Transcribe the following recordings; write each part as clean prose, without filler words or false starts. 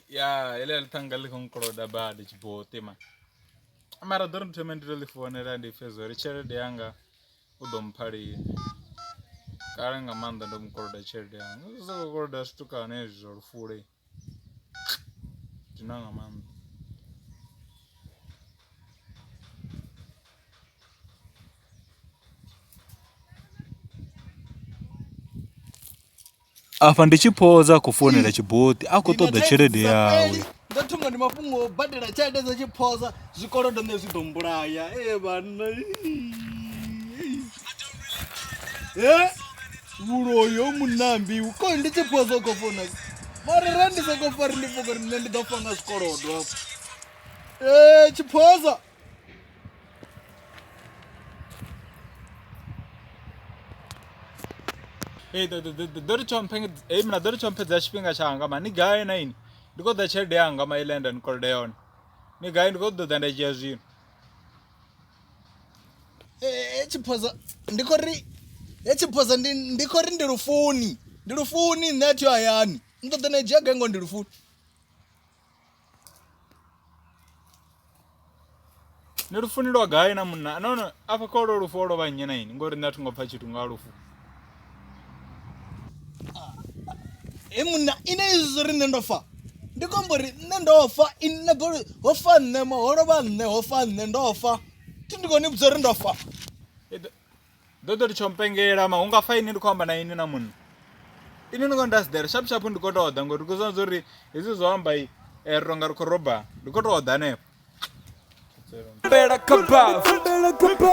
ya ile alitangali konkoroda bad chibote ma amara don't tremendously for ndi fezo richard yanga udompari karanga manda ndo mkoroda cherde yanga zo koroda stuka nezo rufure tinanga manda afa ndichipoza kufonera chiboti akutoda cherede yawe ndatunga ndi mafungo badela chade za chipoza zvikolodo nezvidombulaya vana uloyo munambi uko ndichipoza kofona mari randise kofari ndifuko rine ndidofanga zvikolodo chipoza dori chompenge mna dori chompedza chipinga changa mani gaye naini ndiko da cherde yanga mailenda nikoldeon ni gaye ndiko doda ndajia zvino chipoza ndikori chipoza ndikori ndirufuni nati ayani ndoda ndajia gango ndirufuni nirufuni ro gaye na munna no afa kolo ruforo banyena ini ngori ndati ngopfa chitu ngarufu muna ine izuri nendofa ndikombori nendofa inebori hofa nema horoba ne hofa nendofa tindikoni bzori ndofa dodo chompengera ma unga fine ndikomba na ini na munhu ini ndikondasidera sharp ndikotoda ngori kuzonzori izizohamba ronga rikoroba ndikotoda nepo Tambera kebab,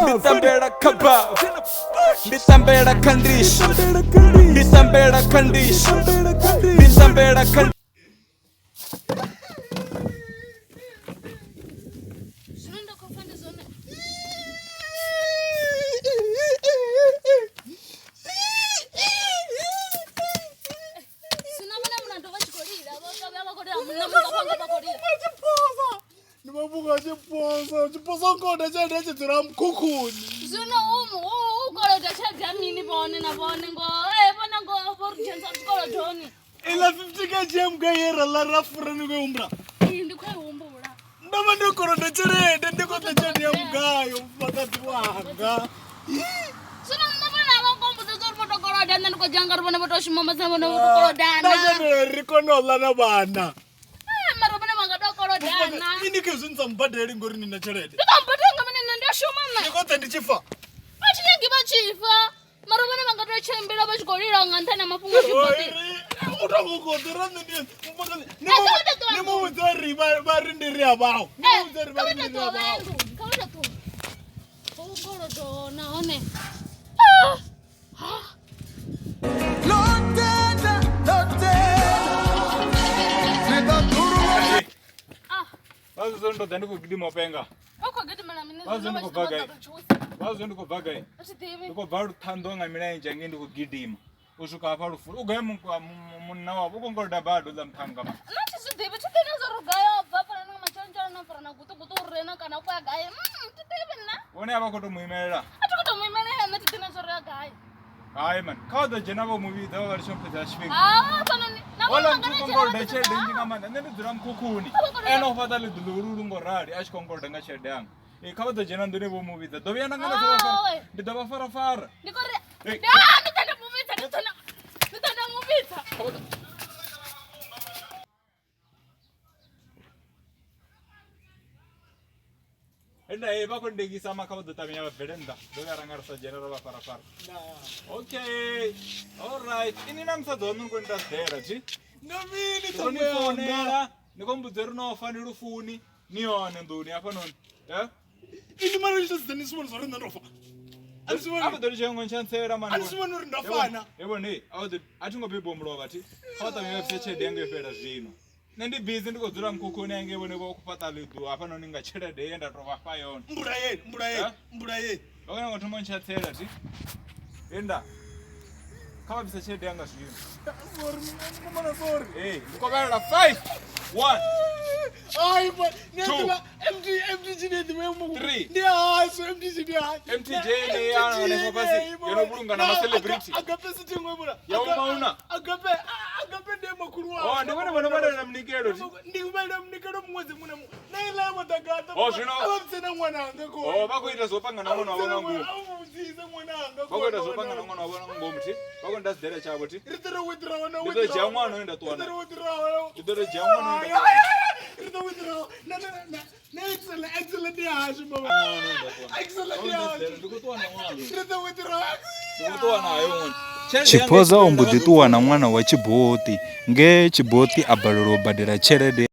ditambera kebab, ditambera kandish, ditambera kandish, ditambera kandish. Chipoza ngona chade chidura mkukuni zvino ukoloda chadamini vone navone ngo vona ngo vorichenza chikolodoni ila 50 kg mgayera la rafurani kweumbra ndikweumbura ndava ndikoloda cherede ndikota chade ya mgayo pakati wanga zvino mnavona vakombudza zori votokoloda ndandikojanga rivone votoshimomasa vone votokolodana ndacherikonola na vana Inike zvinza mbadheri ngori nina cherede. Ndikambadanga mene ndashomana. Ndikota ndichifa. Achinenge bachifa. Marobana vangatochembera vachigorira ngantana mafungo chiboti. Utakukodera ndi nemudzari varindiri avawo. Nemudzari varindiri avawo. Kaunda tu. Ukolo dona one. Vazondo dhandiko gidimo penga. Okogidimana mine. Vazondo bvagai. Ndikobva ruthando ngamira njange ndikugidima. Ushuka apa rufu. Ugaye munna wavo ukongoroda bado za mthanga ma. Nati sidivi chitena zorugaya obva pana namachanja na pana gutu rena kana kwagaye. Titeve na. One apa kotomuimerera. Atokotomuimerera nati tena zorugaya. Hayi man, khawda jenabo movie da var shompedza chipinga. Panoni. Wala ngongoroda chede ndingamanda ndidura mkukhuni. Eno fatale duluru ngorari ashikongoroda nga chede yanga. Khawda jena ndine bo movie da. Dovyana ngana sova. Ndidaba fara. Ndikore. Nditanda movie. Enda bakondegisa makhawda tamya vedenda. Dovyaranga rasa jena roba fara. Okay. All right. Ini namsadzonu kwenda dera ji. Ngamini tonifonera nikombudze runofa nirufuni nione nduni apa noni. Ini mara chizeni simoni zori ndofa. Apa dori chengo chansera mani. Alisimoni uri ndafana. Yebo ne, atingobe bomulova ti. Khawta mwe chede yange fera zvino. Nendi busy ndikodzura mukukuni yange bone bokupata ledu apa noni ngachelede yenda tova pa yona. Mbura ye. Wakana ngotomo chansera ti. Enda. Kama bisa chede yanga zvino. Sorry. Ndikobera 5 1 Ai, but MTG did the way 3 Yeah, so MTG MTJ ne yana ne pasi. Yero bulunga na celebrity. Agape sitting webura. Ya umauna. Agape Agapende makuru Oh, wao. ndivyo vanobada na mnikelo. Ndikubaira mnikelo mwezi muna. Naila matagata. Oh, zvino. Abamsena mwananga ko. Oh, vakuita zopanga na mwana wavo nangu. Amuziza mwananga ko. Vakuita zopanga na mwana wavo nangu muti. Vakuita sidere chavo ti. Ritero withdraw na Ndito withdraw. jamwana enda tuwana. Ritero withdraw. Ndito jamwana enda. Ritero withdraw. Na excellent ya hashi baba. Excellent ya hashi. Ndikutuwana mwana. Ritero withdraw. Ndikutuwana ayo mwana. Chiphoza umbudituwana mwana wa Chiboti nge Chiboti abalolo badela chelede